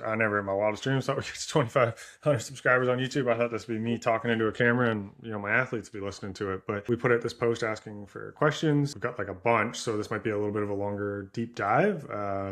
I never in my wildest dreams thought we get to 2,500 subscribers on YouTube. I thought this would be me talking into a camera and, my athletes would be listening to it. But we put out this post asking for questions. We've got like a bunch, so this might be a little bit of a longer deep dive.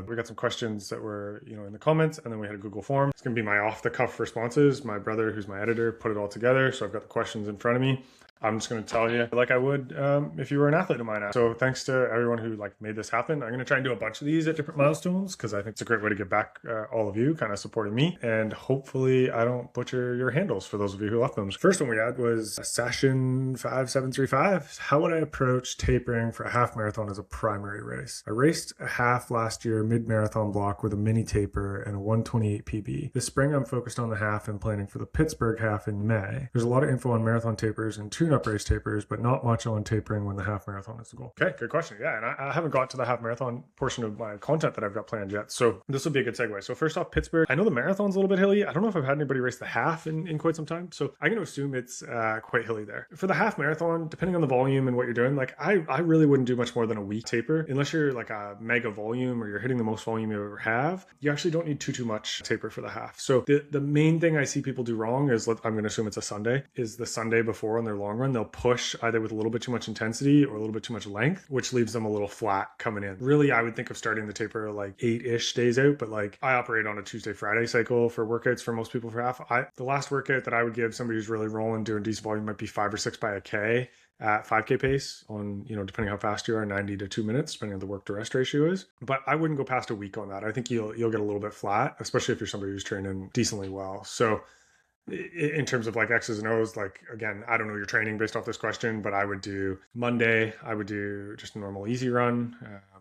We got some questions that were, in the comments, and then we had a Google form. It's going to be my off the cuff responses. My brother, who's my editor, put it all together. So I've got the questions in front of me. I'm just going to tell you like I would if you were an athlete of mine. So thanks to everyone who made this happen. I'm going to try and do a bunch of these at different milestones because I think it's a great way to give back all of you kind of supporting me. And hopefully I don't butcher your handles for those of you who left them. First one we had was Session 5735. How would I approach tapering for a half marathon as a primary race? I raced a half last year mid-marathon block with a mini taper and a 128 PB. This spring I'm focused on the half and planning for the Pittsburgh half in May. There's a lot of info on marathon tapers and tune-up race tapers, but not much on tapering when the half marathon is the goal. Okay, good question. Yeah, and I haven't got to the half marathon portion of my content that I've got planned yet, so this will be a good segue. So first off, Pittsburgh. I know the marathon's a little bit hilly. I don't know if I've had anybody race the half in quite some time, so I'm going to assume it's quite hilly there. For the half marathon, depending on the volume and what you're doing, I really wouldn't do much more than a week taper. Unless you're like a mega volume or you're hitting the most volume you ever have, you actually don't need too much taper for the half. So the main thing I see people do wrong is, I'm going to assume it's a Sunday, is the Sunday before on their long run, they'll push either with a little bit too much intensity or a little bit too much length, which leaves them a little flat coming in. Really, I would think of starting the taper 8-ish days out, but I operate on a Tuesday, Friday cycle for workouts for most people for half. The last workout that I would give somebody who's really rolling, doing decent volume might be 5 or 6 by a K at 5K pace on, depending how fast you are, 90 to 2 minutes, depending on the work to rest ratio is. But I wouldn't go past a week on that. I think you'll get a little bit flat, especially if you're somebody who's training decently well. So in terms of X's and O's, again, I don't know your training based off this question, but I would do Monday, I would do just a normal easy run,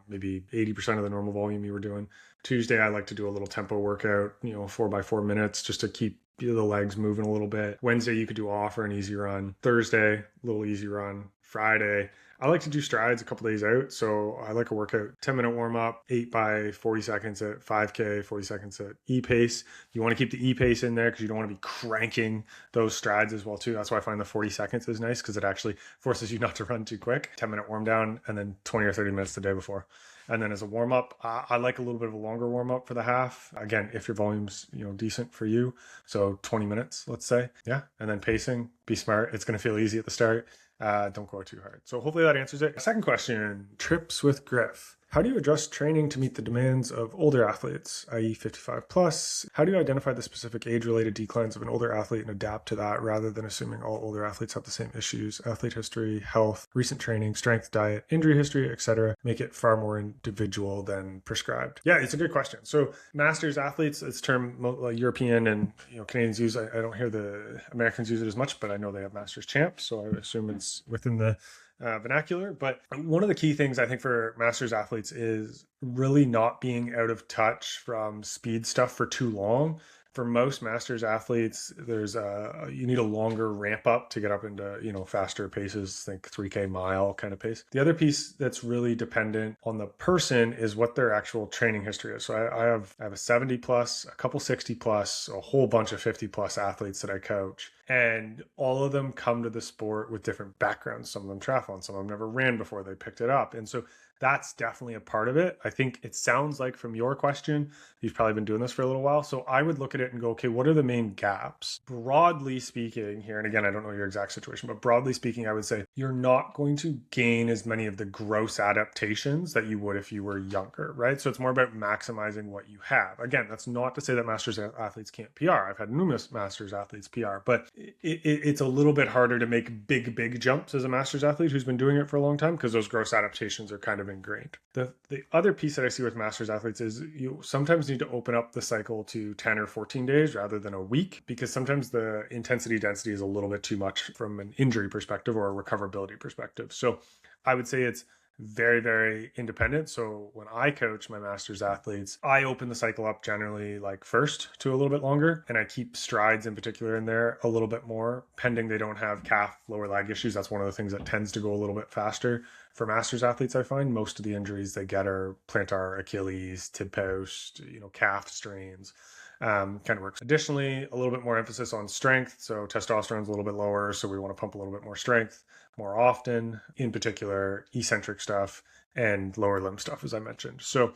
maybe 80% of the normal volume you were doing. Tuesday, I like to do a little tempo workout, 4 by 4 minutes just to keep the legs moving a little bit. Wednesday, you could do off or an easy run. Thursday, a little easy run. Friday, I like to do strides a couple days out. So I like a workout, 10-minute warm up, 8 by 40 seconds at 5K, 40 seconds at E-pace. You want to keep the E-pace in there because you don't want to be cranking those strides as well too. That's why I find the 40 seconds is nice because it actually forces you not to run too quick. 10-minute warm down and then 20 or 30 minutes the day before. And then as a warm up, I like a little bit of a longer warm up for the half. Again, if your volume's decent for you, so 20 minutes, let's say. Yeah, and then pacing. Be smart. It's going to feel easy at the start. Don't go too hard. So hopefully that answers it. Second question: trips with Griff. How do you adjust training to meet the demands of older athletes, i.e. 55 plus? How do you identify the specific age-related declines of an older athlete and adapt to that rather than assuming all older athletes have the same issues? Athlete history, health, recent training, strength, diet, injury history, etc. Make it far more individual than prescribed. Yeah, it's a good question. So masters athletes, it's term European and Canadians use. I don't hear the Americans use it as much, but I know they have masters champs, so I assume it's within the vernacular. But one of the key things I think for masters athletes is really not being out of touch from speed stuff for too long. For most masters athletes, you need a longer ramp up to get up into faster paces, think 3K mile kind of pace. The other piece that's really dependent on the person is what their actual training history is. So I have a 70 plus, a couple 60 plus, a whole bunch of 50 plus athletes that I coach. And all of them come to the sport with different backgrounds. Some of them triathlon, some of them never ran before they picked it up. And so that's definitely a part of it. I think it sounds like from your question, you've probably been doing this for a little while. So I would look at it and go, okay, what are the main gaps? Broadly speaking here, and again, I don't know your exact situation, but broadly speaking, I would say you're not going to gain as many of the gross adaptations that you would if you were younger, right? So it's more about maximizing what you have. Again, that's not to say that masters athletes can't PR. I've had numerous masters athletes PR, but it's a little bit harder to make big jumps as a masters athlete who's been doing it for a long time because those gross adaptations are kind of ingrained. The other piece that I see with masters athletes is you sometimes need to open up the cycle to 10 or 14 days rather than a week because sometimes the intensity density is a little bit too much from an injury perspective or a recoverability perspective. So I would say it's very, very independent. So when I coach my masters athletes, I open the cycle up generally first to a little bit longer, and I keep strides in particular in there a little bit more, pending they don't have calf, lower leg issues. That's one of the things that tends to go a little bit faster. For masters athletes, I find most of the injuries they get are plantar Achilles, tib post, calf strains. Kind of works. Additionally, a little bit more emphasis on strength. So testosterone's a little bit lower, so we want to pump a little bit more strength more often, in particular eccentric stuff and lower limb stuff, as I mentioned. So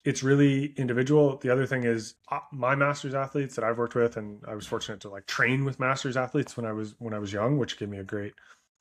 it's really individual. The other thing is my master's athletes that I've worked with, and I was fortunate to like train with master's athletes when I was young, which gave me a great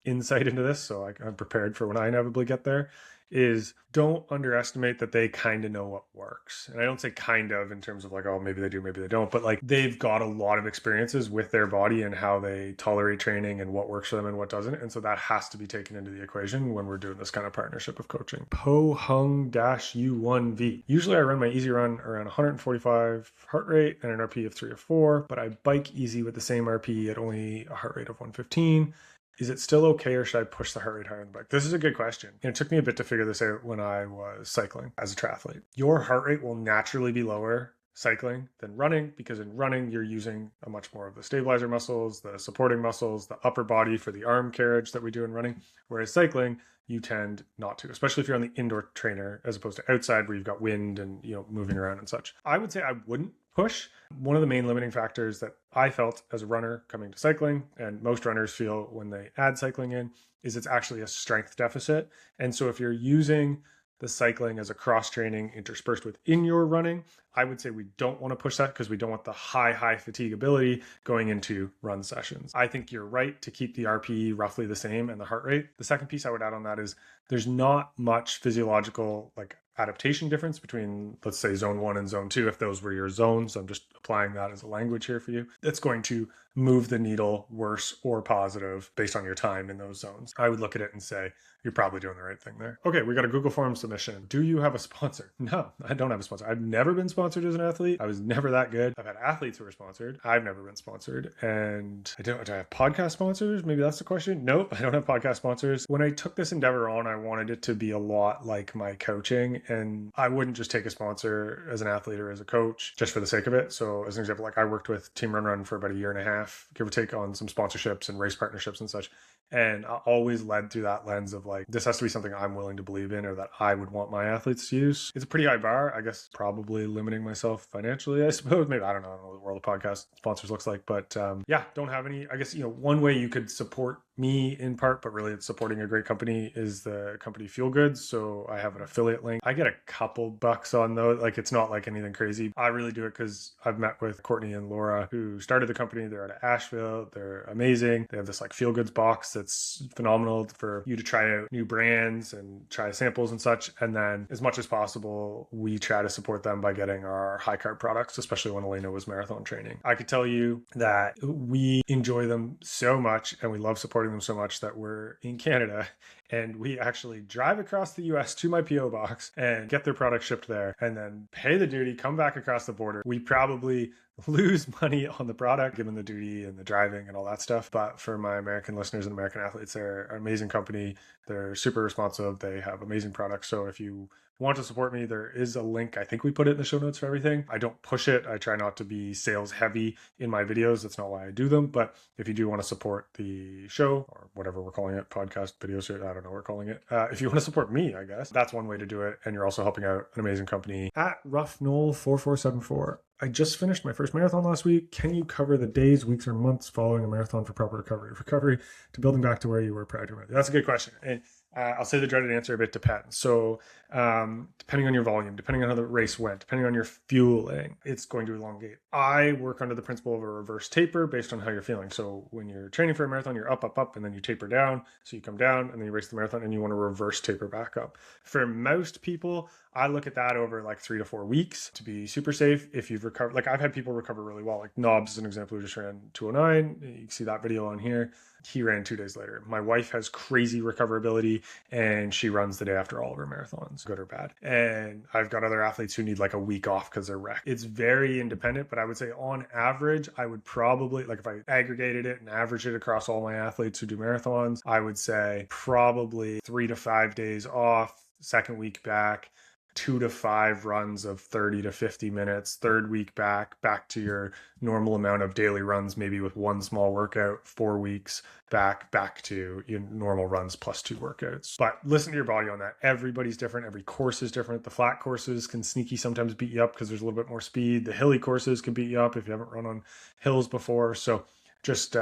insight into this. So I'm prepared for when I inevitably get there. Is don't underestimate that they kind of know what works. And I don't say kind of in terms of like, oh, maybe they do, maybe they don't, but like they've got a lot of experiences with their body and how they tolerate training and what works for them and what doesn't. And so that has to be taken into the equation when we're doing this kind of partnership of coaching. Po-hung-u1v. Usually I run my easy run around 145 heart rate and an RP of 3 or 4, but I bike easy with the same RP at only a heart rate of 115. Is it still okay or should I push the heart rate higher on the bike? This is a good question. And it took me a bit to figure this out when I was cycling as a triathlete. Your heart rate will naturally be lower cycling than running because in running you're using a much more of the stabilizer muscles, the supporting muscles, the upper body for the arm carriage that we do in running. Whereas cycling, you tend not to, especially if you're on the indoor trainer as opposed to outside where you've got wind and moving around and such. I would say I wouldn't push. One of the main limiting factors that I felt as a runner coming to cycling, and most runners feel when they add cycling in, is it's actually a strength deficit. And so if you're using the cycling as a cross training interspersed within your running, I would say we don't want to push that because we don't want the high fatigability going into run sessions. I think you're right to keep the RPE roughly the same and the heart rate. The second piece I would add on that is there's not much physiological like adaptation difference between, let's say, zone 1 and zone 2, if those were your zones. I'm just applying that as a language here for you. That's going to move the needle worse or positive based on your time in those zones. I would look at it and say, you're probably doing the right thing there. Okay, we got a Google Form submission. Do you have a sponsor? No, I don't have a sponsor. I've never been sponsored as an athlete. I was never that good. I've had athletes who were sponsored. I've never been sponsored. And do I have podcast sponsors? Maybe that's the question. Nope, I don't have podcast sponsors. When I took this endeavor on, I wanted it to be a lot like my coaching. And I wouldn't just take a sponsor as an athlete or as a coach just for the sake of it. So as an example, like I worked with Team RunRun for about a year and a half, give or take, on some sponsorships and race partnerships and such. And I always led through that lens of like, this has to be something I'm willing to believe in or that I would want my athletes to use. It's a pretty high bar, I guess, probably limiting myself financially, I suppose. Maybe, I don't know what the world of podcast sponsors looks like, but yeah, don't have any. I guess, one way you could support me in part, but really it's supporting a great company, is the company Feel Goods. So I have an affiliate link. I get a couple bucks on those. Like, it's not like anything crazy. I really do it because I've met with Courtney and Laura who started the company. They're out of Asheville. They're amazing. They have this like Feel Goods box that's phenomenal for you to try out new brands and try samples and such. And then as much as possible, we try to support them by getting our high carb products, especially when Elena was marathon training. I could tell you that we enjoy them so much and we love supporting them so much that we're in Canada and we actually drive across the US to my PO box and get their product shipped there and then pay the duty, come back across the border. We probably lose money on the product given the duty and the driving and all that stuff. But for my American listeners and American athletes, they're an amazing company. They're super responsive. They have amazing products. So if you want to support me, there is a link. I think we put it in the show notes for everything. I don't push it. I try not to be sales heavy in my videos. That's not why I do them. But if you do want to support the show or whatever we're calling it, podcast, videos, I don't know what we're calling it. If you want to support me, I guess that's one way to do it. And you're also helping out an amazing company at roughnoel4474. I just finished my first marathon last week. Can you cover the days, weeks, or months following a marathon for proper recovery to building back to where you were prior to it? That's a good question. And I'll say the dreaded answer, a bit depends. So depending on your volume, depending on how the race went, depending on your fueling, it's going to elongate. I work under the principle of a reverse taper based on how you're feeling. So when you're training for a marathon, you're up, and then you taper down. So you come down and then you race the marathon and you want to reverse taper back up. For most people, I look at that over like 3 to 4 weeks to be super safe. If you've recovered, like I've had people recover really well, like Knobs is an example who just ran 209. You can see that video on here. He ran 2 days later. My wife has crazy recoverability and she runs the day after all of her marathons, good or bad. And I've got other athletes who need like a week off because they're wrecked. It's very independent, but I would say on average, I would probably, like if I aggregated it and averaged it across all my athletes who do marathons, I would say probably 3 to 5 days off, second week back, 2 to 5 runs of 30 to 50 minutes, third week back to your normal amount of daily runs, maybe with 1 small workout, 4 weeks back to your normal runs plus 2 workouts. But listen to your body on that. Everybody's different. Every course is different. The flat courses can sneaky sometimes beat you up because there's a little bit more speed. The hilly courses can beat you up if you haven't run on hills before. So just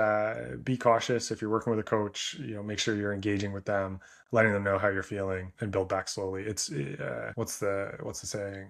be cautious. If you're working with a coach, make sure you're engaging with them, letting them know how you're feeling, and build back slowly. It's what's the saying?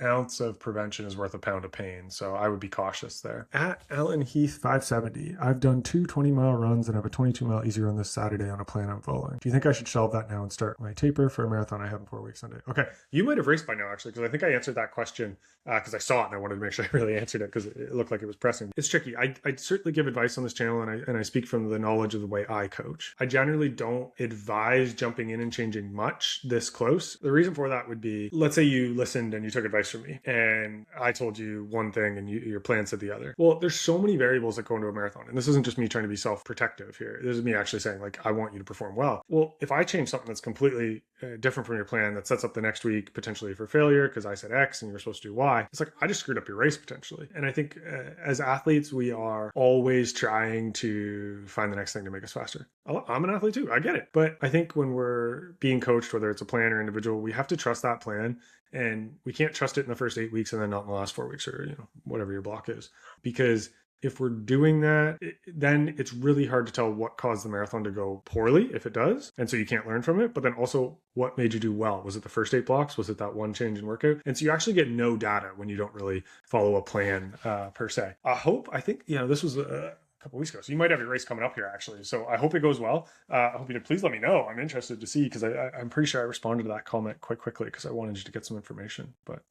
ounce of prevention is worth a pound of pain. So I would be cautious there. At Alan Heath 570, I've done 2 20-mile runs and have a 22-mile easy run this Saturday on a plan I'm following. Do you think I should shelve that now and start my taper for a marathon I have in 4 weeks Sunday? Okay, you might have raced by now, actually, because I think I answered that question because I saw it and I wanted to make sure I really answered it because it looked like it was pressing. It's tricky. I certainly give advice on this channel, and I speak from the knowledge of the way I coach. I generally don't advise jumping in and changing much this close. The reason for that would be, let's say you listened and you took advice from me and I told you one thing and your plan said the other. Well, there's so many variables that go into a marathon, and this isn't just me trying to be self-protective here. This is me actually saying, like, I want you to perform well. Well, if I change something that's completely different from your plan that sets up the next week potentially for failure because I said X and you were supposed to do Y, it's like I just screwed up your race potentially. And I think as athletes, we are always trying to find the next thing to make us faster. I'm an athlete too, I get it. But I think when we're being coached, whether it's a plan or individual, we have to trust that plan, and we can't trust it in the first 8 weeks and then not in the last 4 weeks, or whatever your block is. Because if we're doing that, then it's really hard to tell what caused the marathon to go poorly, if it does. And so you can't learn from it. But then also, what made you do well? Was it the first 8 blocks? Was it that one change in workout? And so you actually get no data when you don't really follow a plan per se. I think, this was a couple weeks ago. So you might have your race coming up here, actually. So I hope it goes well. I hope you please let me know. I'm interested to see, because I'm pretty sure I responded to that comment quite quickly because I wanted you to get some information. But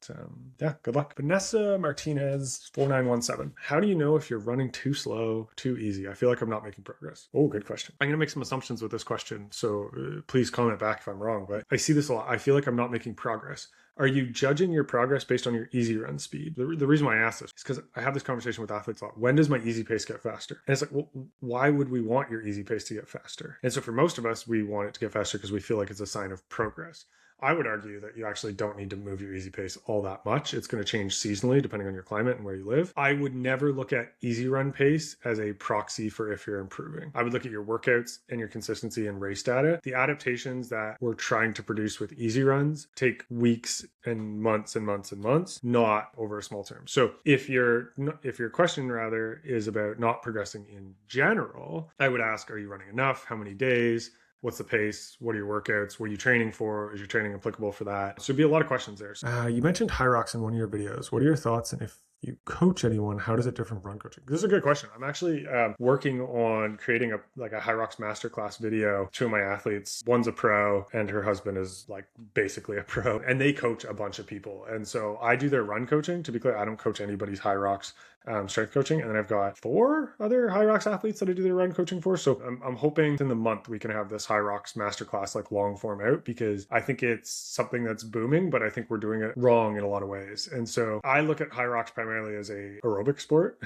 yeah, good luck. Vanessa Martinez 4917. How do you know if you're running too slow, too easy? I feel like I'm not making progress. Oh, good question. I'm going to make some assumptions with this question, so please comment back if I'm wrong. But I see this a lot. I feel like I'm not making progress. Are you judging your progress based on your easy run speed? The reason why I ask this is because I have this conversation with athletes a lot. When does my easy pace get faster? And it's like, well, why would we want your easy pace to get faster? And so for most of us, we want it to get faster because we feel like it's a sign of progress. I would argue that you actually don't need to move your easy pace all that much. It's going to change seasonally depending on your climate and where you live. I would never look at easy run pace as a proxy for if you're improving. I would look at your workouts and your consistency and race data. The adaptations that we're trying to produce with easy runs take weeks and months and months and months, not over a small term. So if your question rather is about not progressing in general, I would ask, are you running enough? How many days? What's the pace? What are your workouts? What are you training for? Is your training applicable for that? So it'd be a lot of questions there. You mentioned HYROX in one of your videos. What are your thoughts? And if you coach anyone, how does it differ from run coaching? This is a good question. I'm actually working on creating a HYROX masterclass video. 2 of my athletes, one's a pro and her husband is like basically a pro, and they coach a bunch of people. And so I do their run coaching. To be clear, I don't coach anybody's HYROX strength coaching. And then I've got 4 other HYROX athletes that I do their run coaching for. So I'm hoping in the month we can have this HYROX masterclass like long form out, because I think it's something that's booming, but I think we're doing it wrong in a lot of ways. And so I look at HYROX primarily as a aerobic sport.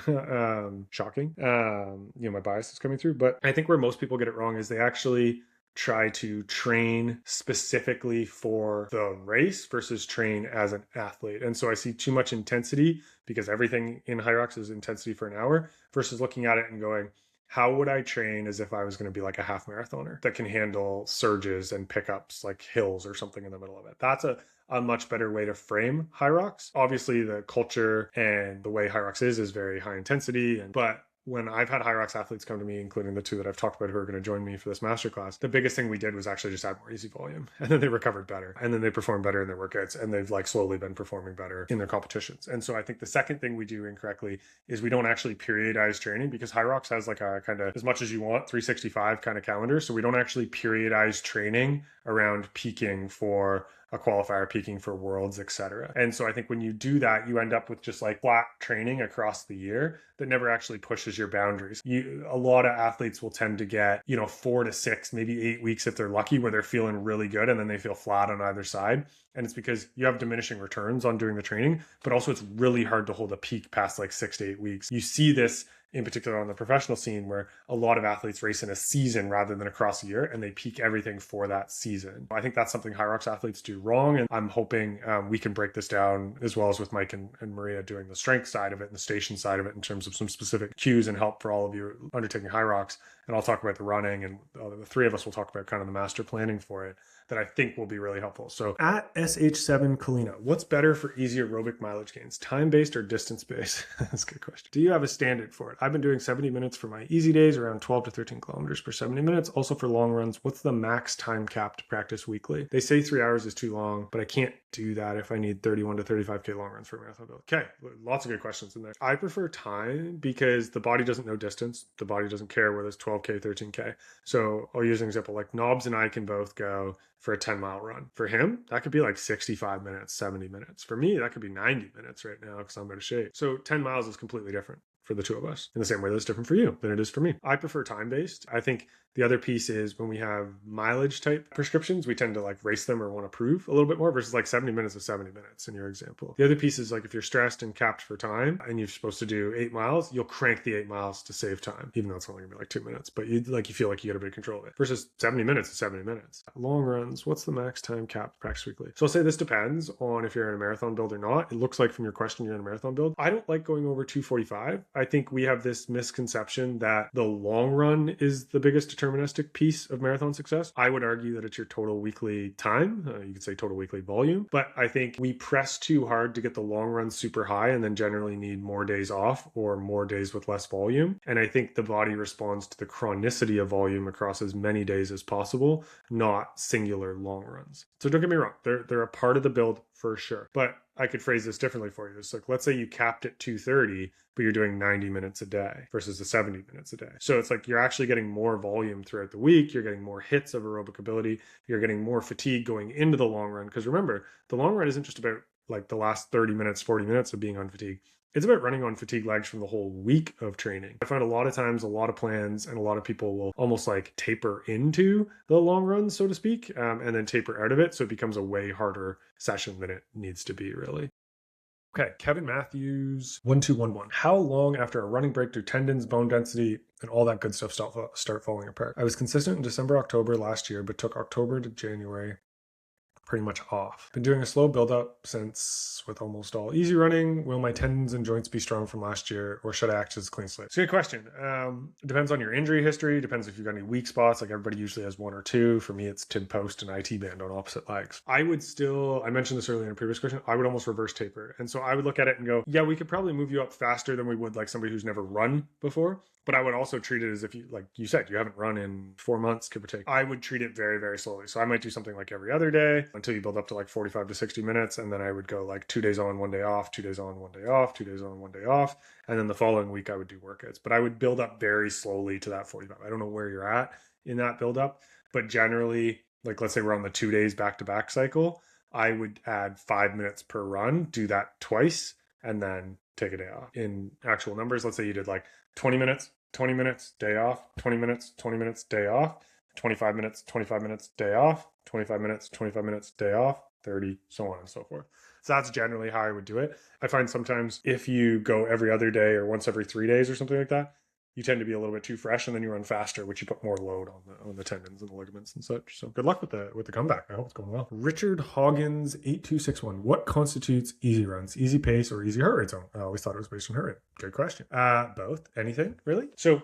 Shocking. My bias is coming through, but I think where most people get it wrong is they actually try to train specifically for the race versus train as an athlete. And so I see too much intensity, because everything in HYROX is intensity for an hour, versus looking at it and going, how would I train as if I was going to be like a half marathoner that can handle surges and pickups like hills or something in the middle of it? That's a much better way to frame HYROX. Obviously, the culture and the way HYROX is very high intensity, but when I've had HYROX athletes come to me, including the 2 that I've talked about who are going to join me for this masterclass, the biggest thing we did was actually just add more easy volume. And then they recovered better. And then they performed better in their workouts. And they've slowly been performing better in their competitions. And so I think the second thing we do incorrectly is we don't actually periodize training, because HYROX has a kind of as much as you want 365 kind of calendar. So we don't actually periodize training around peaking for a qualifier, peaking for worlds, etc. And so I think when you do that, you end up with just flat training across the year that never actually pushes your boundaries. A lot of athletes will tend to get 4 to 6, maybe 8 weeks if they're lucky, where they're feeling really good and then they feel flat on either side. And it's because you have diminishing returns on doing the training, but also it's really hard to hold a peak past 6 to 8 weeks. You see this in particular on the professional scene, where a lot of athletes race in a season rather than across a year, and they peak everything for that season. I think that's something HYROX athletes do wrong, and I'm hoping we can break this down, as well as with Mike and Maria doing the strength side of it and the station side of it, in terms of some specific cues and help for all of you undertaking HYROX, and I'll talk about the running, and the three of us will talk about kind of the master planning for it that I think will be really helpful. So at SH7 Kalina, what's better for easy aerobic mileage gains, time-based or distance-based? That's a good question. Do you have a standard for it? I've been doing 70 minutes for my easy days, around 12 to 13 kilometers per 70 minutes. Also for long runs, what's the max time cap to practice weekly? They say 3 hours is too long, but I can't do that if I need 31 to 35K long runs for a marathon build. Okay, lots of good questions in there. I prefer time because the body doesn't know distance. The body doesn't care whether it's 12K, 13K. So I'll use an example, like Knobs and I can both go for a 10-mile run. For him, that could be like 65 minutes, 70 minutes. For me, that could be 90 minutes right now because I'm out of shape. So 10 miles is completely different for the two of us, in the same way that it's different for you than it is for me. I prefer time-based. I think the other piece is when we have mileage type prescriptions, we tend to like race them or want to prove a little bit more versus like 70 minutes is 70 minutes in your example. The other piece is like if you're stressed and capped for time and you're supposed to do 8 miles, you'll crank the 8 miles to save time, even though it's only gonna be like 2 minutes, but you feel like you get a bit of control of it versus 70 minutes is 70 minutes. Long runs, what's the max time cap practice weekly? So I'll say this depends on if you're in a marathon build or not. It looks like from your question, you're in a marathon build. I don't like going over 245. I think we have this misconception that the long run is the biggest deterministic piece of marathon success. I would argue that it's your total weekly time. You could say total weekly volume, but I think we press too hard to get the long run super high and then generally need more days off or more days with less volume. And I think the body responds to the chronicity of volume across as many days as possible, not singular long runs. So don't get me wrong, they're a part of the build for sure. But I could phrase this differently for you. It's like, let's say you capped at 230, but you're doing 90 minutes a day versus the 70 minutes a day. So it's like you're actually getting more volume throughout the week. You're getting more hits of aerobic ability. You're getting more fatigue going into the long run. Because remember, the long run isn't just about like the last 30 minutes, 40 minutes of being on fatigue. It's about running on fatigue legs from the whole week of training. I find a lot of times, a lot of plans and a lot of people will almost like taper into the long run, so to speak, and then taper out of it. So it becomes a way harder session than it needs to be, really. Okay, Kevin Matthews, 1211. How long after a running break do tendons, bone density, and all that good stuff start falling apart? I was consistent in December, October last year, but took October to January pretty much off. Been doing a slow build up since with almost all easy running. Will my tendons and joints be strong from last year or should I act as a clean slate? It's a good question. It depends on your injury history. Depends if you've got any weak spots. Like everybody usually has one or two. For me, it's tib post and IT band on opposite legs. I mentioned this earlier in a previous question, I would almost reverse taper. And so I would look at it and go, yeah, we could probably move you up faster than we would like somebody who's never run before. But I would also treat it as if you, like you said, you haven't run in 4 months, give or take. I would treat it very, very slowly. So I might do something like every other day until you build up to like 45 to 60 minutes. And then I would go like 2 days on, 1 day off, 2 days on, 1 day off, 2 days on, 1 day off. And then the following week I would do workouts. But I would build up very slowly to that 45. I don't know where you're at in that build up, but generally, like let's say we're on the 2 days back-to-back cycle, I would add 5 minutes per run, do that twice, and then take a day off. In actual numbers, let's say you did like 20 minutes, day off, 20 minutes, day off, 25 minutes, day off, 25 minutes, day off, 30, so on and so forth. So that's generally how I would do it. I find sometimes if you go every other day or once every 3 days or something like that, you tend to be a little bit too fresh and then you run faster, which you put more load on the tendons and the ligaments and such. So good luck with the comeback. I hope it's going well. Richard Hoggins 8261. What constitutes easy runs? Easy pace or easy heart rate zone? I always thought it was based on heart rate. Good question. Both. Anything really? So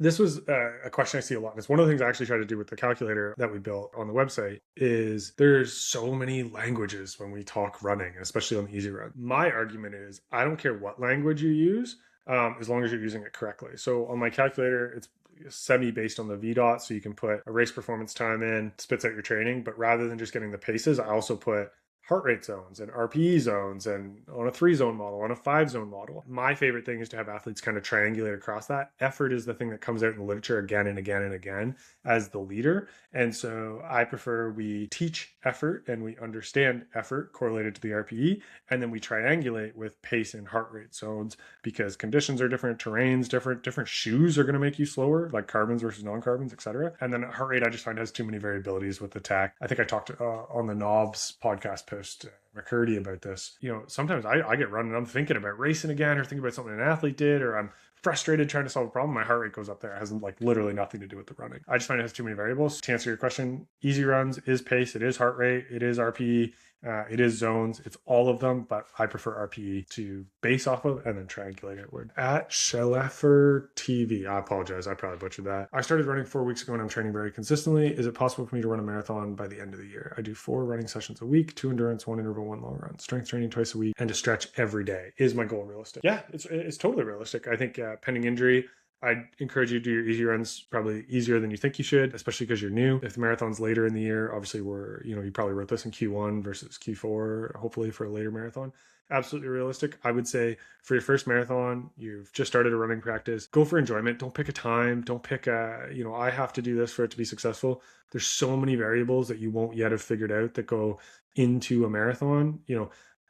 this was a question I see a lot. It's one of the things I actually try to do with the calculator that we built on the website is there's so many languages when we talk running, especially on the easy run. My argument is I don't care what language you use, as long as you're using it correctly. So on my calculator, it's semi-based on the VDOT, so you can put a race performance time in, spits out your training, but rather than just getting the paces, I also put heart rate zones and RPE zones and on a 3-zone model, on a 5-zone model. My favorite thing is to have athletes kind of triangulate across that. Effort is the thing that comes out in the literature again and again and again as the leader. And so I prefer we teach effort and we understand effort correlated to the RPE, and then we triangulate with pace and heart rate zones because conditions are different, terrain's different shoes are going to make you slower, like carbons versus non-carbons, etc. And then heart rate I just find has too many variabilities with the tach. I think I talked on the Knobs podcast post McCurdy about this. Sometimes I get running, I'm thinking about racing again or thinking about something an athlete did, or I'm frustrated trying to solve a problem. My heart rate goes up there. It has like literally nothing to do with the running. I just find it has too many variables. To answer your question, easy runs is pace, it is heart rate, it is RPE, It is zones. It's all of them, but I prefer RPE to base off of and then triangulate outward. At Scheleffer TV, I apologize. I probably butchered that. I started running 4 weeks ago and I'm training very consistently. Is it possible for me to run a marathon by the end of the year? I do 4 running sessions a week, 2 endurance, 1 interval, 1 long run. Strength training twice a week and to stretch every day. Is my goal realistic? Yeah, it's totally realistic. I think pending injury, I'd encourage you to do your easy runs probably easier than you think you should, especially because you're new. If the marathon's later in the year, obviously you probably wrote this in Q1 versus Q4, hopefully for a later marathon. Absolutely realistic. I would say for your first marathon, you've just started a running practice, go for enjoyment. Don't pick a time. Don't pick I have to do this for it to be successful. There's so many variables that you won't yet have figured out that go into a marathon.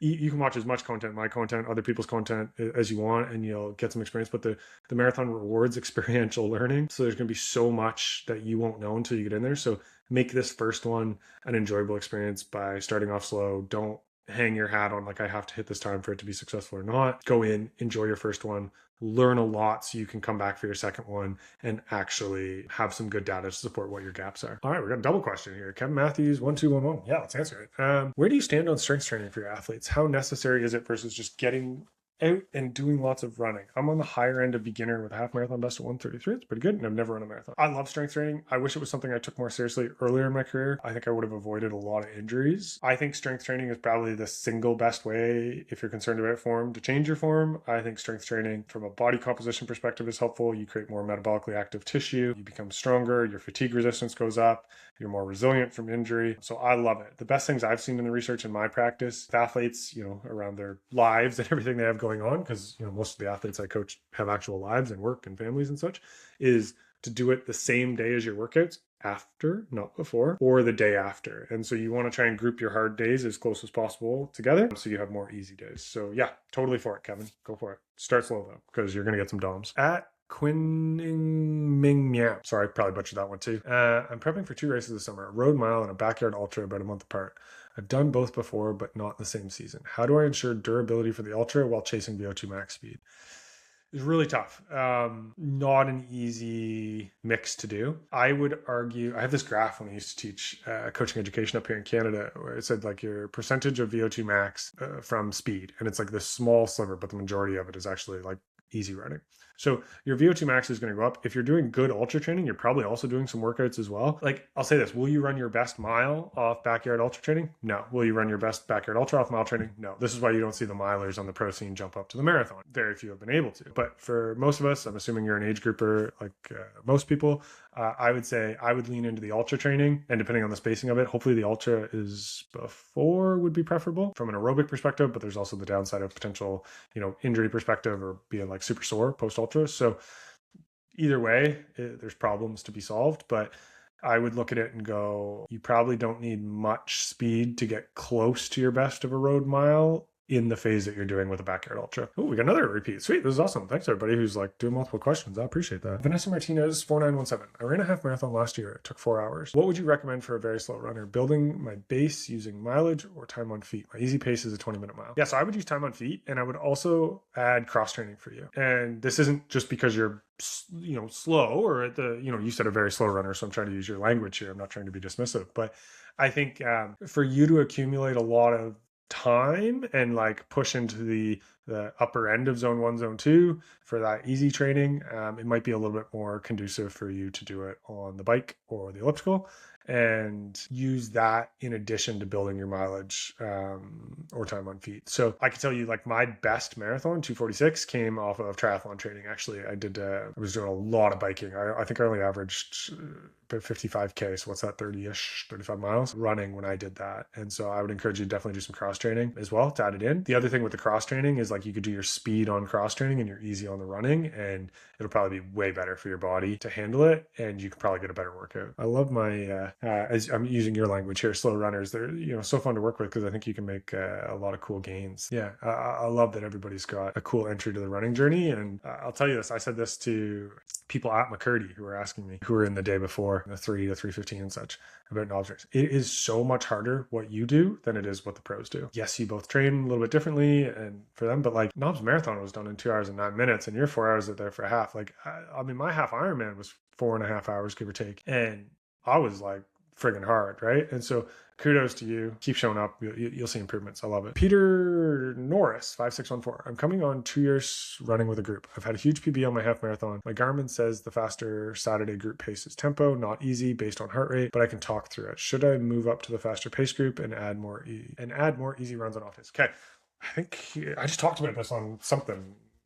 You can watch as much content, my content, other people's content as you want, and you'll get some experience. But the marathon rewards experiential learning. So there's going to be so much that you won't know until you get in there. So make this first one an enjoyable experience by starting off slow. Don't hang your hat on I have to hit this time for it to be successful or not. Go in, enjoy your first one, learn a lot so you can come back for your second one and actually have some good data to support what your gaps are. All right, we got a double question here. Kevin Matthews, 1211. Yeah, let's answer it. Where do you stand on strength training for your athletes? How necessary is it versus just getting out and doing lots of running? I'm on the higher end of beginner with a half marathon best of 1:33. It's pretty good, and I've never run a marathon. I love strength training. I wish it was something I took more seriously earlier in my career. I think I would have avoided a lot of injuries. I think strength training is probably the single best way, if you're concerned about form, to change your form. I think strength training from a body composition perspective is helpful. You create more metabolically active tissue, you become stronger, your fatigue resistance goes up, you're more resilient from injury. So I love it. The best things I've seen in the research in my practice with athletes, around their lives and everything they have going on, because most of the athletes I coach have actual lives and work and families and such, is to do it the same day as your workouts, after, not before, or the day after. And so you want to try and group your hard days as close as possible together so you have more easy days. So yeah, totally for it, Kevin. Go for it. Start slow though, because you're going to get some DOMs. At Quinning Ming Miao. Sorry, I probably butchered that one too. I'm prepping for 2 races this summer, a road mile and a backyard ultra about a month apart. I've done both before, but not in the same season. How do I ensure durability for the ultra while chasing VO2 max speed? It's really tough. Not an easy mix to do. I would argue, I have this graph when I used to teach coaching education up here in Canada, where it said your percentage of VO2 max from speed. And it's this small sliver, but the majority of it is actually easy running. So your VO2 max is going to go up. If you're doing good ultra training, you're probably also doing some workouts as well. I'll say this, will you run your best mile off backyard ultra training? No. Will you run your best backyard ultra off mile training? No. This is why you don't see the milers on the pro scene jump up to the marathon. Very few have been able to. But for most of us, I'm assuming you're an age grouper most people, I would say I would lean into the ultra training, and depending on the spacing of it, hopefully the ultra is before would be preferable from an aerobic perspective, but there's also the downside of potential, injury perspective or being super sore post ultra. So either way, there's problems to be solved, but I would look at it and go, you probably don't need much speed to get close to your best of a road mile in the phase that you're doing with a backyard ultra. Oh, we got another repeat. Sweet. This is awesome. Thanks everybody who's doing multiple questions. I appreciate that. Vanessa Martinez, 4917. I ran a half marathon last year. It took 4 hours. What would you recommend for a very slow runner? Building my base using mileage or time on feet? My easy pace is a 20-minute mile. Yeah, so I would use time on feet, and I would also add cross training for you. And this isn't just because you're slow or at the, you said a very slow runner. So I'm trying to use your language here. I'm not trying to be dismissive, but I think for you to accumulate a lot of time and push into the upper end of zone 1, zone 2 for that easy training, it might be a little bit more conducive for you to do it on the bike or the elliptical and use that in addition to building your mileage or time on feet. So I can tell you my best marathon 2:46 came off of triathlon training. Actually, I was doing a lot of biking. I think I only averaged about 55K. So what's that, 30-ish, 35 miles running when I did that. And so I would encourage you to definitely do some cross training as well to add it in. The other thing with the cross training is you could do your speed on cross training and you're easy on the running, and it'll probably be way better for your body to handle it, and you can probably get a better workout. I love my as I'm using your language here, slow runners. They're so fun to work with because I think you can make a lot of cool gains. Yeah, I love that everybody's got a cool entry to the running journey. And I'll tell you this, I said this to people at McCurdy who were asking me, who were in the day before, the 3 to 3:15 and such, about knowledge race. It is so much harder what you do than it is what the pros do. Yes, you both train a little bit differently and for them, but Knob's marathon was done in 2 hours and 9 minutes, and you're 4 hours there for a half. I mean, my half Ironman was 4.5 hours, give or take. And I was friggin' hard, right? And so kudos to you. Keep showing up. You'll see improvements. I love it. Peter Norris, 5614. I'm coming on 2 years running with a group. I've had a huge PB on my half marathon. My Garmin says the faster Saturday group pace is tempo, not easy based on heart rate, but I can talk through it. Should I move up to the faster pace group and add more easy runs on off days? Okay. I think I just talked about this on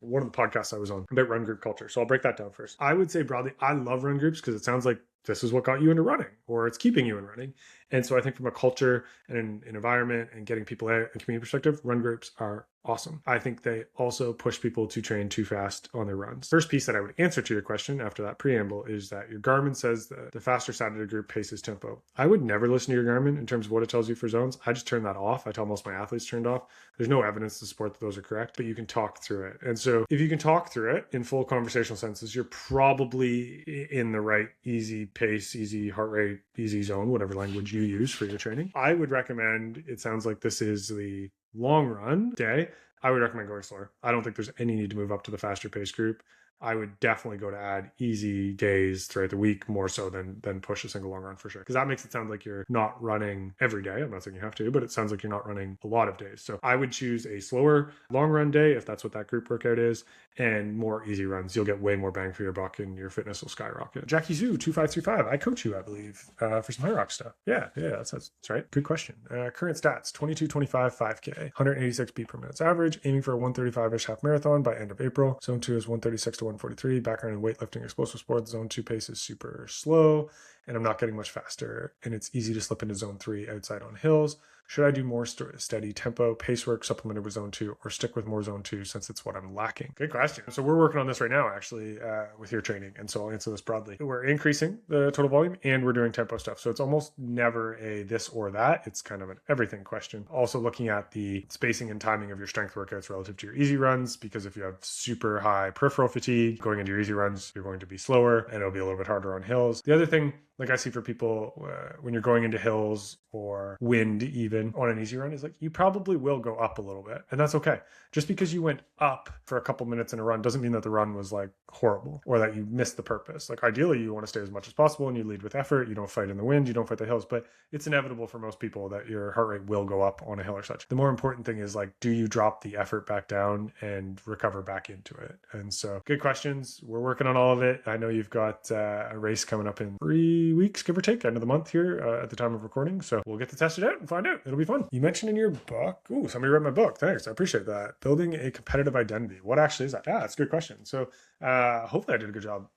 one of the podcasts I was on about run group culture. So I'll break that down first. I would say broadly, I love run groups because it sounds like this is what got you into running, or it's keeping you in running. And so I think from a culture and an environment and getting people out and community perspective, run groups are awesome. I think they also push people to train too fast on their runs. First piece that I would answer to your question after that preamble is that your Garmin says that the faster Saturday group paces tempo. I would never listen to your Garmin in terms of what it tells you for zones. I just turn that off. I tell most of my athletes turned off. There's no evidence to support that those are correct, but you can talk through it. And so if you can talk through it in full conversational senses, you're probably in the right easy pace, easy heart rate, easy zone, whatever language you use for your training. I would recommend, it sounds like this is the long run day, I would recommend going slower. I don't think there's any need to move up to the faster pace group. I would definitely go to add easy days throughout the week more so than push a single long run for sure. Because that makes it sound like you're not running every day. I'm not saying you have to, but it sounds like you're not running a lot of days. So I would choose a slower long run day if that's what that group workout is, and more easy runs. You'll get way more bang for your buck and your fitness will skyrocket. Jackie Zoo 2535. I coach you, I believe, for some HYROX stuff. Yeah, that's right. Good question. Current stats: 22:25 5K, 186 beat per minute average, aiming for a 135-ish half marathon by end of April. Zone 2 is 136 to 143. Background in weightlifting, explosive sports. Zone 2 pace is super slow, and I'm not getting much faster. And it's easy to slip into zone 3 outside on hills. Should I do more steady tempo, pace work supplemented with zone 2, or stick with more zone 2 since it's what I'm lacking? Good question. So we're working on this right now, actually, with your training. And so I'll answer this broadly. We're increasing the total volume and we're doing tempo stuff. So it's almost never a this or that. It's kind of an everything question. Also looking at the spacing and timing of your strength workouts relative to your easy runs, because if you have super high peripheral fatigue going into your easy runs, you're going to be slower and it'll be a little bit harder on hills. The other thing, like I see for people when you're going into hills or wind even on an easy run, is like you probably will go up a little bit, and that's okay. Just because you went up for a couple minutes in a run doesn't mean that the run was like horrible or that you missed the purpose. Like ideally you want to stay as much as possible and you lead with effort. You don't fight in the wind, you don't fight the hills, but it's inevitable for most people that your heart rate will go up on a hill or such. The more important thing is like, do you drop the effort back down and recover back into it? And so good questions. We're working on all of it. I know you've got a race coming up in 3 weeks, give or take, end of the month here at the time of recording. So we'll get to test it out and find out. It'll be fun. You mentioned in your book, somebody read my book. Thanks. I appreciate that. Building a competitive identity. What actually is that? Yeah, that's a good question. So hopefully I did a good job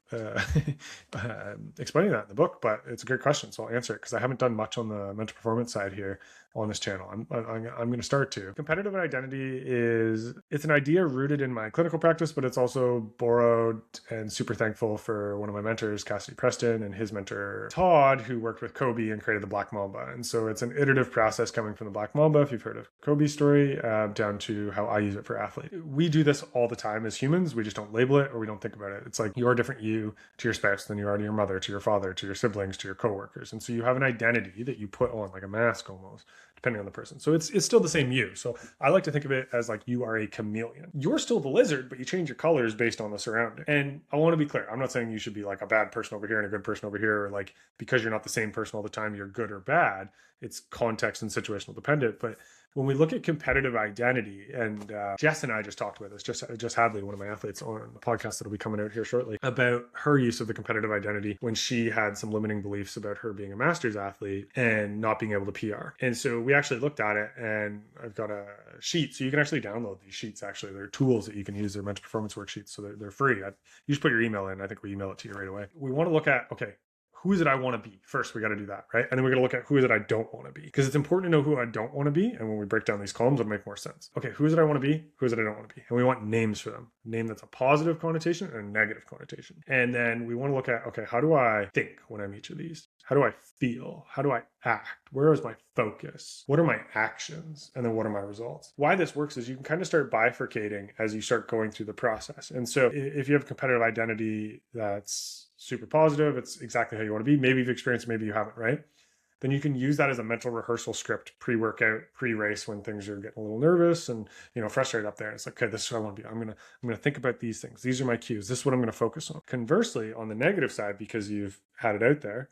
explaining that in the book, but it's a great question. So I'll answer it because I haven't done much on the mental performance side here on this channel. I'm going to start to. Competitive identity it's an idea rooted in my clinical practice, but it's also borrowed, and super thankful for one of my mentors, Cassidy Preston, and his mentor, Todd, who worked with Kobe and created the Black Mamba. And so it's an iterative process coming from the Black Mamba, if you've heard of Kobe's story, down to how I use it for athletes. We do this all the time as humans. We just don't label it or we don't think about it. It's like you're different you to your spouse than you are to your mother, to your father, to your siblings, to your coworkers. And so you have an identity that you put on, like a mask almost, depending on the person. So it's still the same you. So I like to think of it as like you are a chameleon. You're still the lizard, but you change your colors based on the surrounding. And I want to be clear. I'm not saying you should be like a bad person over here and a good person over here, or like because you're not the same person all the time, you're good or bad. It's context and situational dependent. But when we look at competitive identity, and Jess and I just talked about this, Jess Hadley, one of my athletes on the podcast that'll be coming out here shortly, about her use of the competitive identity when she had some limiting beliefs about her being a master's athlete and not being able to PR. And so we actually looked at it, and I've got a sheet. So you can actually download these sheets. Actually, they're tools that you can use. They're mental performance worksheets. So they're free. You just put your email in. I think we email it to you right away. We want to look at, okay, who is it I want to be? First, we got to do that, right? And then we're going to look at who is it I don't want to be, because it's important to know who I don't want to be. And when we break down these columns, it'll make more sense. Okay, who is it I want to be? Who is it I don't want to be? And we want names for them. A name that's a positive connotation and a negative connotation. And then we want to look at, okay, how do I think when I'm each of these? How do I feel? How do I act? Where is my focus? What are my actions? And then what are my results? Why this works is you can kind of start bifurcating as you start going through the process. And so if you have a competitive identity that's super positive, it's exactly how you want to be. Maybe you've experienced, maybe you haven't, right? Then you can use that as a mental rehearsal script pre-workout, pre-race, when things are getting a little nervous and frustrated up there. It's like, okay, this is what I want to be. I'm gonna think about these things. These are my cues. This is what I'm gonna focus on. Conversely, on the negative side, because you've had it out there,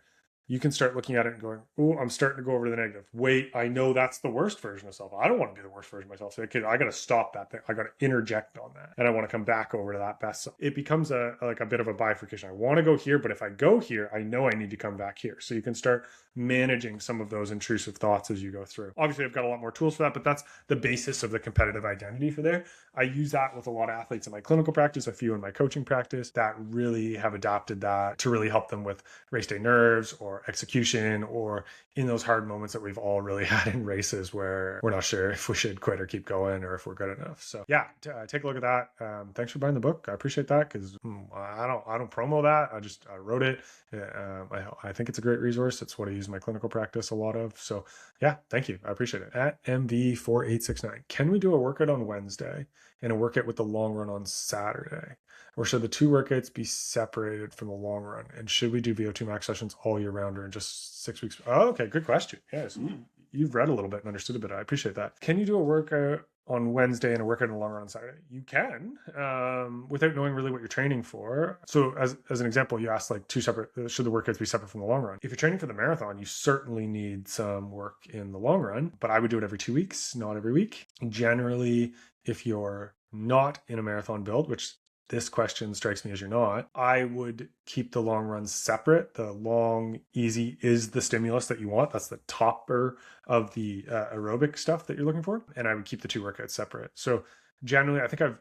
you can start looking at it and going, oh, I'm starting to go over to the negative. Wait, I know that's the worst version of self. I don't want to be the worst version of myself. So okay, I got to stop that thing. I got to interject on that. And I want to come back over to that best self. It becomes like a bit of a bifurcation. I want to go here, but if I go here, I know I need to come back here. So you can start managing some of those intrusive thoughts as you go through. Obviously, I've got a lot more tools for that, but that's the basis of the competitive identity for there. I use that with a lot of athletes in my clinical practice, a few in my coaching practice that really have adopted that to really help them with race day nerves or execution, or in those hard moments that we've all really had in races where we're not sure if we should quit or keep going or if we're good enough. So yeah, take a look at that. Thanks for buying the book. I appreciate that, because I don't promo that. I wrote it. I think it's a great resource. It's what I use in my clinical practice a lot of. So yeah, thank you. I appreciate it. At MV4869, can we do a workout on Wednesday and a workout with the long run on Saturday? Or should the two workouts be separated from the long run? And should we do VO2 max sessions all year round or in just 6 weeks? Oh, okay, good question. Yes, you've read a little bit and understood a bit. I appreciate that. Can you do a workout on Wednesday and a workout in the long run on Saturday? You can, without knowing really what you're training for. So as an example, you asked like two separate, should the workouts be separate from the long run? If you're training for the marathon, you certainly need some work in the long run, but I would do it every 2 weeks, not every week. Generally, if you're not in a marathon build, which this question strikes me as you're not, I would keep the long runs separate. The long, easy is the stimulus that you want. That's the topper of the aerobic stuff that you're looking for. And I would keep the two workouts separate. So generally, I think I've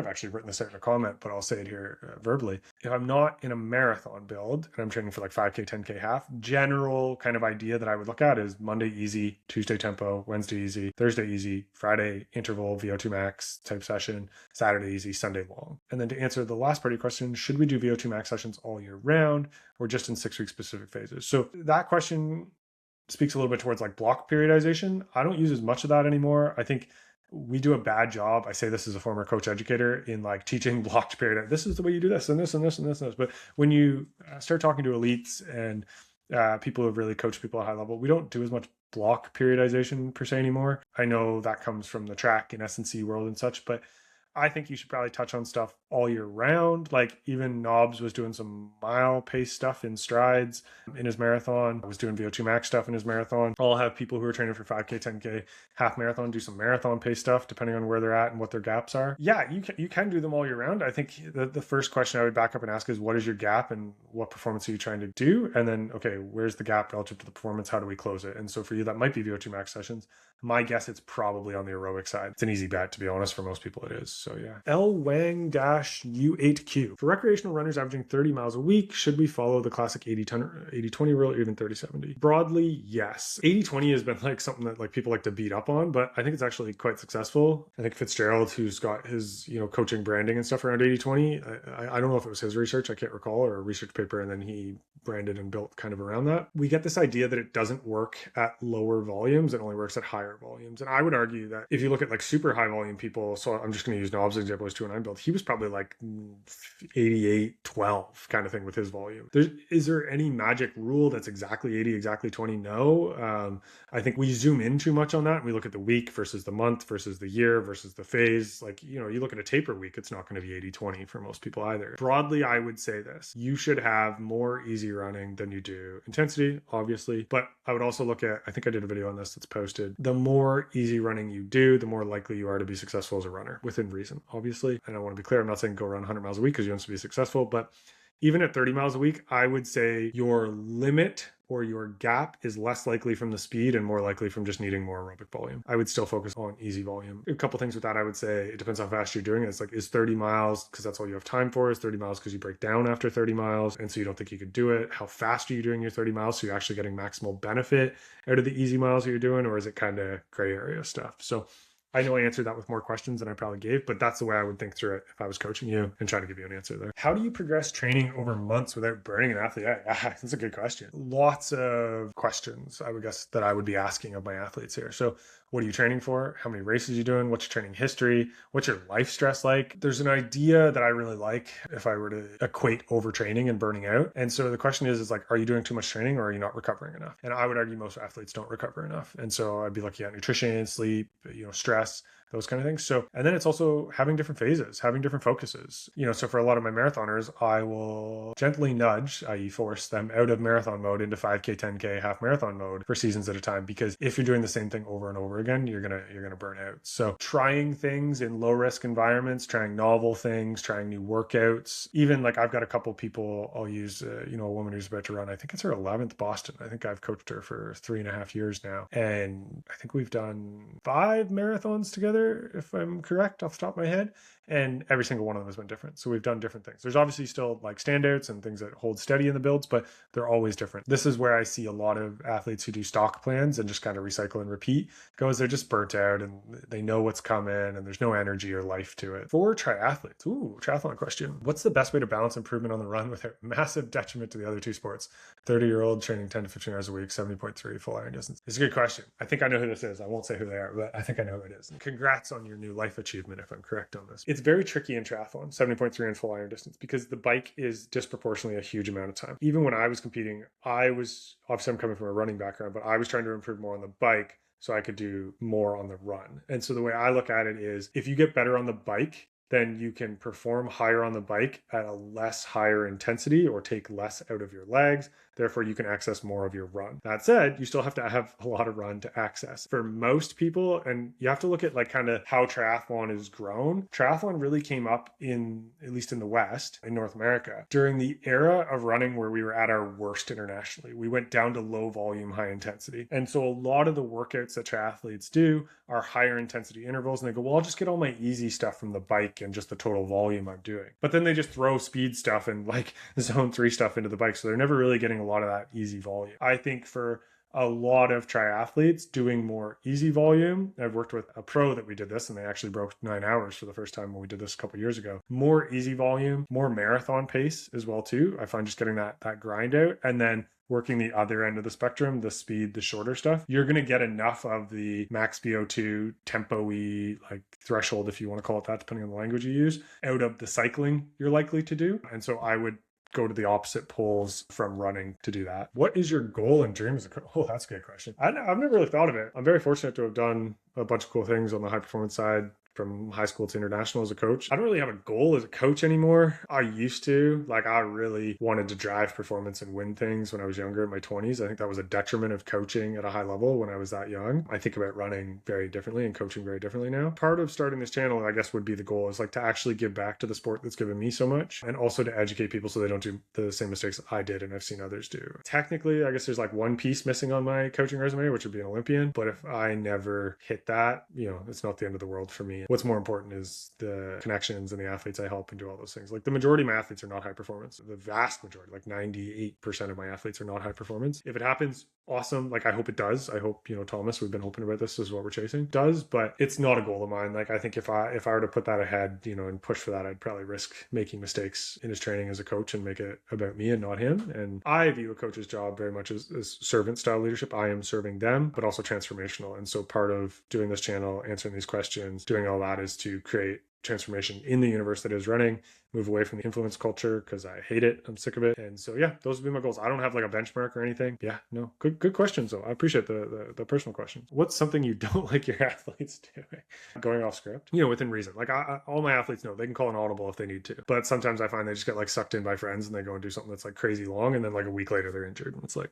actually written this out in a comment, but I'll say it here verbally. If I'm not in a marathon build and I'm training for like 5K, 10K half, general kind of idea that I would look at is Monday easy, Tuesday tempo, Wednesday easy, Thursday easy, Friday interval, VO2 max type session, Saturday easy, Sunday long. And then to answer the last part of your question, should we do VO2 max sessions all year round or just in 6 week specific phases? So that question speaks a little bit towards like block periodization. I don't use as much of that anymore. I think we do a bad job. I say this as a former coach educator in like teaching blocked period. This is the way you do this and this and this and this and this. But when you start talking to elites and people who have really coached people at high level, we don't do as much block periodization per se anymore. I know that comes from the track and S&C world and such, but I think you should probably touch on stuff all year round. Like even Knobs was doing some mile pace stuff in strides in his marathon. I was doing VO2 max stuff in his marathon. I'll have people who are training for 5K, 10K, half marathon do some marathon pace stuff depending on where they're at and what their gaps are. Yeah, you can do them all year round. I think the first question I would back up and ask is, what is your gap and what performance are you trying to do? And then, okay, where's the gap relative to the performance? How do we close it? And so for you, that might be VO2 max sessions. My guess, it's probably on the aerobic side. It's an easy bet, to be honest. For most people, it is. So yeah. L Wang-U8Q. For recreational runners averaging 30 miles a week, should we follow the classic 80-20 rule or even 30-70? Broadly, yes. 80-20 has been like something that like people like to beat up on, but I think it's actually quite successful. I think Fitzgerald, who's got his, coaching branding and stuff around 80-20, I don't know if it was his research, I can't recall, or a research paper, and then he branded and built kind of around that. We get this idea that it doesn't work at lower volumes, it only works at higher volumes. And I would argue that if you look at like super high volume people, so I'm just going to use Knobs' example, his 209 build, he was probably like 88-12 kind of thing with his volume. Is there any magic rule that's exactly 80, exactly 20? No. I think we zoom in too much on that. We look at the week versus the month versus the year versus the phase. Like, you look at a taper week, it's not going to be 80-20 for most people either. Broadly, I would say this: you should have more easy running than you do intensity, obviously. But I would also look at, I think I did a video on this that's posted, the more easy running you do, the more likely you are to be successful as a runner, within reason, obviously. And I want to be clear, I'm not saying go run 100 miles a week because you want to be successful, but even at 30 miles a week, I would say your limit or your gap is less likely from the speed and more likely from just needing more aerobic volume. I would still focus on easy volume. A couple things with that, I would say it depends how fast you're doing it. It's like, is 30 miles because that's all you have time for? Is 30 miles because you break down after 30 miles and so you don't think you could do it? How fast are you doing your 30 miles so you're actually getting maximal benefit out of the easy miles that you're doing? Or is it kind of gray area stuff? So I know I answered that with more questions than I probably gave, but that's the way I would think through it if I was coaching you and trying to give you an answer there. How do you progress training over months without burning an athlete? Yeah, that's a good question. Lots of questions, I would guess, that I would be asking of my athletes here. So what are you training for? How many races are you doing? What's your training history? What's your life stress like? There's an idea that I really like if I were to equate overtraining and burning out. And so the question is like, are you doing too much training or are you not recovering enough? And I would argue most athletes don't recover enough. And so I'd be looking at nutrition, sleep, stress, those kind of things. So, and then it's also having different phases, having different focuses. So for a lot of my marathoners, I will gently nudge, i.e. force them out of marathon mode into 5K, 10K, half marathon mode for seasons at a time, because if you're doing the same thing over and over again, you're gonna burn out. So trying things in low risk environments, trying novel things, trying new workouts. Even like I've got a couple people I'll use, a woman who's about to run, I think it's her 11th Boston. I think I've coached her for 3.5 years now. And I think we've done 5 marathons together, if I'm correct, off the top of my head. And every single one of them has been different. So we've done different things. There's obviously still like standouts and things that hold steady in the builds, but they're always different. This is where I see a lot of athletes who do stock plans and just kind of recycle and repeat, because they're just burnt out and they know what's coming and there's no energy or life to it. For triathletes, triathlon question. What's the best way to balance improvement on the run without massive detriment to the other two sports? 30-year-old training 10 to 15 hours a week, 70.3 full iron distance. It's a good question. I think I know who this is. I won't say who they are, but I think I know who it is. Congrats on your new life achievement, if I'm correct on this. It's very tricky in triathlon, 70.3 in full iron distance, because the bike is disproportionately a huge amount of time. Even when I was competing, obviously I'm coming from a running background, but I was trying to improve more on the bike so I could do more on the run. And so the way I look at it is, if you get better on the bike, then you can perform higher on the bike at a less higher intensity or take less out of your legs. Therefore, you can access more of your run. That said, you still have to have a lot of run to access. For most people, and you have to look at like kind of how triathlon is grown. Triathlon really came up at least in the West, in North America, during the era of running where we were at our worst internationally. We went down to low volume, high intensity. And so a lot of the workouts that triathletes do are higher intensity intervals. And they go, well, I'll just get all my easy stuff from the bike and just the total volume I'm doing. But then they just throw speed stuff and like zone 3 stuff into the bike. So they're never really getting a lot of that easy volume. I think for a lot of triathletes doing more easy volume, I've worked with a pro that we did this and they actually broke 9 hours for the first time when we did this a couple of years ago. More easy volume, more marathon pace as well too. I find just getting that grind out, and then working the other end of the spectrum, the speed, the shorter stuff, you're going to get enough of the max VO2 tempo-y like threshold, if you want to call it that, depending on the language you use, out of the cycling you're likely to do. And so I would go to the opposite poles from running to do that. What is your goal and dream as a coach? Oh, that's a good question. I've never really thought of it. I'm very fortunate to have done a bunch of cool things on the high performance side, from high school to international as a coach. I don't really have a goal as a coach anymore. I used to. Like, I really wanted to drive performance and win things when I was younger in my 20s. I think that was a detriment of coaching at a high level when I was that young. I think about running very differently and coaching very differently now. Part of starting this channel, I guess, would be the goal is like to actually give back to the sport that's given me so much, and also to educate people so they don't do the same mistakes I did and I've seen others do. Technically, I guess there's like one piece missing on my coaching resume, which would be an Olympian. But if I never hit that, it's not the end of the world for me. What's more important is the connections and the athletes I help and do all those things. Like, the majority of my athletes are not high performance. The vast majority, like 98% of my athletes are not high performance. If it happens, awesome. Like, I hope it does. I hope, Thomas, we've been hoping about this is what we're chasing, does, but it's not a goal of mine. Like, I think if I were to put that ahead, and push for that, I'd probably risk making mistakes in his training as a coach and make it about me and not him. And I view a coach's job very much as servant style leadership. I am serving them, but also transformational. And so part of doing this channel, answering these questions, doing all that, is to create transformation in the universe that is running, move away from the influence culture because I hate it. I'm sick of it. And so, yeah, those would be my goals. I don't have like a benchmark or anything. Yeah, no, good questions though. I appreciate the personal questions. What's something you don't like your athletes doing? Going off script, within reason. Like, all my athletes know they can call an audible if they need to. But sometimes I find they just get like sucked in by friends and they go and do something that's like crazy long, and then like a week later they're injured. And it's like,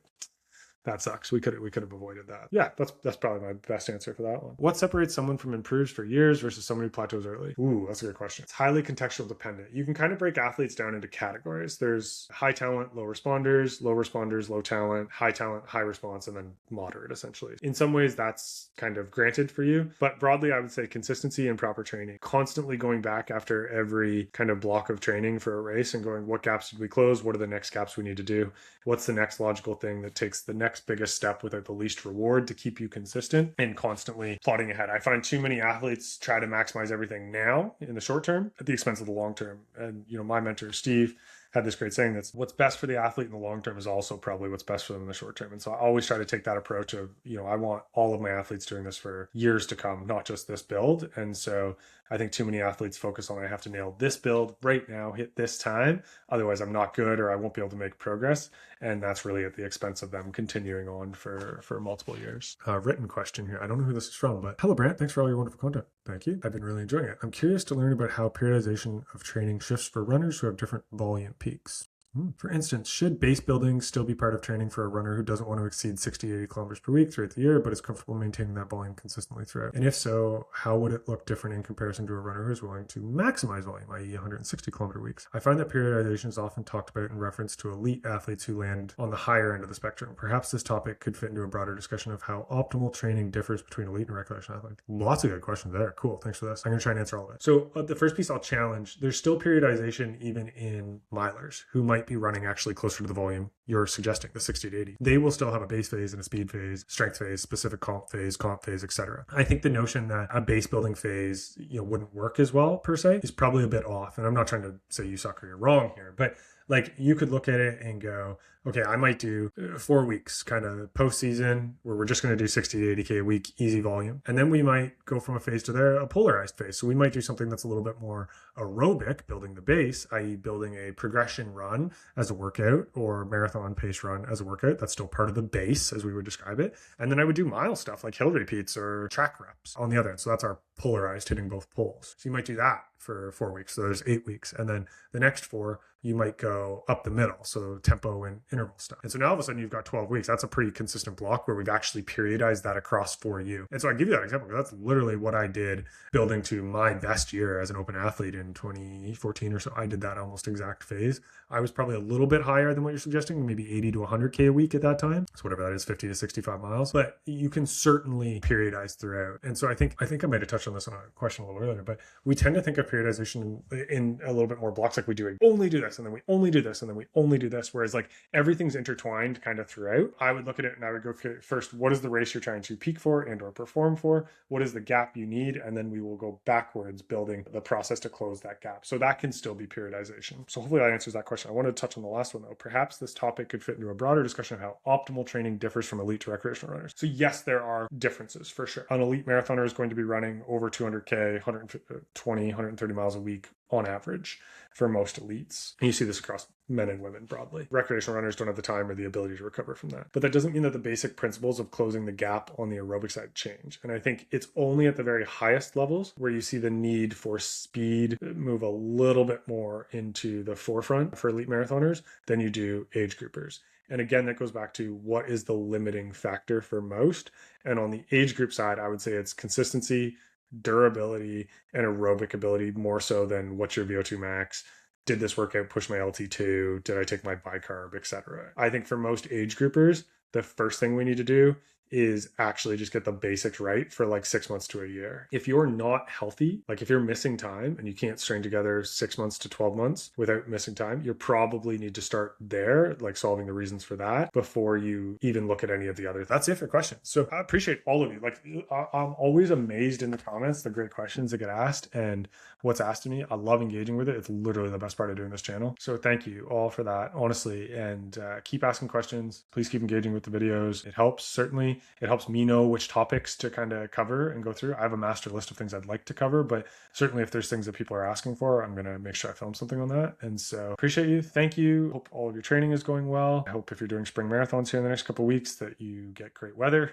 that sucks. We could have avoided that. Yeah, that's probably my best answer for that one. What separates someone from improves for years versus someone who plateaus early? Ooh, that's a good question. It's highly contextual dependent. You can kind of break athletes down into categories. There's high talent, low responders, low talent, high response, and then moderate, essentially. In some ways, that's kind of granted for you. But broadly, I would say consistency and proper training. Constantly going back after every kind of block of training for a race and going, what gaps did we close? What are the next gaps we need to do? What's the next logical thing that takes the next biggest step without the least reward to keep you consistent, and constantly plotting ahead. I find too many athletes try to maximize everything now in the short term at the expense of the long term. And, my mentor, Steve, had this great saying that's what's best for the athlete in the long term is also probably what's best for them in the short term. And so I always try to take that approach of, I want all of my athletes doing this for years to come, not just this build. And so I think too many athletes focus on, I have to nail this build right now, hit this time. Otherwise I'm not good, or I won't be able to make progress. And that's really at the expense of them continuing on for multiple years. Written question here. I don't know who this is from, but hello, Brant. Thanks for all your wonderful content. Thank you. I've been really enjoying it. I'm curious to learn about how periodization of training shifts for runners who have different volume peaks. For instance, should base building still be part of training for a runner who doesn't want to exceed 60 to 80 kilometers per week throughout the year, but is comfortable maintaining that volume consistently throughout? And if so, how would it look different in comparison to a runner who is willing to maximize volume, i.e. 160 kilometer weeks? I find that periodization is often talked about in reference to elite athletes who land on the higher end of the spectrum. Perhaps this topic could fit into a broader discussion of how optimal training differs between elite and recreational athletes. Lots of good questions there. Cool. Thanks for this. I'm going to try and answer all of it. So the first piece I'll challenge, there's still periodization even in milers who might be running actually closer to the volume you're suggesting, the 60 to 80. They will still have a base phase and a speed phase, strength phase, specific comp phase, etc. I think the notion that a base building phase, wouldn't work as well per se is probably a bit off. And I'm not trying to say you suck or you're wrong here, but like you could look at it and go, okay, I might do 4 weeks kind of postseason where we're just going to do 60 to 80K a week, easy volume. And then we might go from a phase to there, a polarized phase. So we might do something that's a little bit more aerobic, building the base, i.e. building a progression run as a workout or marathon pace run as a workout. That's still part of the base as we would describe it. And then I would do mile stuff like hill repeats or track reps on the other end. So that's our polarized, hitting both poles. So you might do that for 4 weeks. So there's 8 weeks. And then the next 4, you might go up the middle. So tempo and interval stuff. And so now all of a sudden you've got 12 weeks. That's a pretty consistent block where we've actually periodized that across for you. And so I give you that example because that's literally what I did building to my best year as an open athlete in 2014 or so. I did that almost exact phase. I was probably a little bit higher than what you're suggesting, maybe 80 to 100K a week at that time. So whatever that is, 50 to 65 miles. But you can certainly periodize throughout. And so I think I might have touched on this on a question a little earlier, but we tend to think of periodization in a little bit more blocks, like we do. We only do this, and then we only do this, and then we only do this. Whereas like everything's intertwined kind of throughout. I would look at it and I would go, okay, first, what is the race you're trying to peak for and or perform for? What is the gap you need? And then we will go backwards building the process to close that gap. So that can still be periodization. So hopefully that answers that question. I wanted to touch on the last one though. Perhaps this topic could fit into a broader discussion of how optimal training differs from elite to recreational runners. So yes, there are differences for sure. An elite marathoner is going to be running over 200K, 120, 130 miles a week on average for most elites. And you see this across men and women broadly. Recreational runners don't have the time or the ability to recover from that. But that doesn't mean that the basic principles of closing the gap on the aerobic side change. And I think it's only at the very highest levels where you see the need for speed move a little bit more into the forefront for elite marathoners than you do age groupers. And again, that goes back to what is the limiting factor for most. And on the age group side, I would say it's consistency, durability, and aerobic ability more so than what's your VO2 max. Did this workout push my LT2? Did I take my bicarb, etc.? I think for most age groupers, the first thing we need to do is actually just get the basics right for like 6 months to a year. If you're not healthy, like if you're missing time and you can't string together 6 months to 12 months without missing time, you probably need to start there, like solving the reasons for that before you even look at any of the others. That's it for questions. So I appreciate all of you. Like I'm always amazed in the comments, the great questions that get asked and what's asked of me. I love engaging with it. It's literally the best part of doing this channel. So thank you all for that, honestly, and keep asking questions. Please keep engaging with the videos. It helps, certainly. It helps me know which topics to kind of cover and go through. I have a master list of things I'd like to cover, but certainly if there's things that people are asking for, I'm going to make sure I film something on that. And so appreciate you. Thank you. Hope all of your training is going well. I hope if you're doing spring marathons here in the next couple of weeks that you get great weather.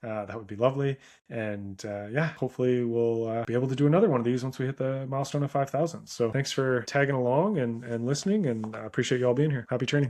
That would be lovely. And yeah, hopefully we'll be able to do another one of these once we hit the milestone of 5,000. So thanks for tagging along and listening, and I appreciate you all being here. Happy training.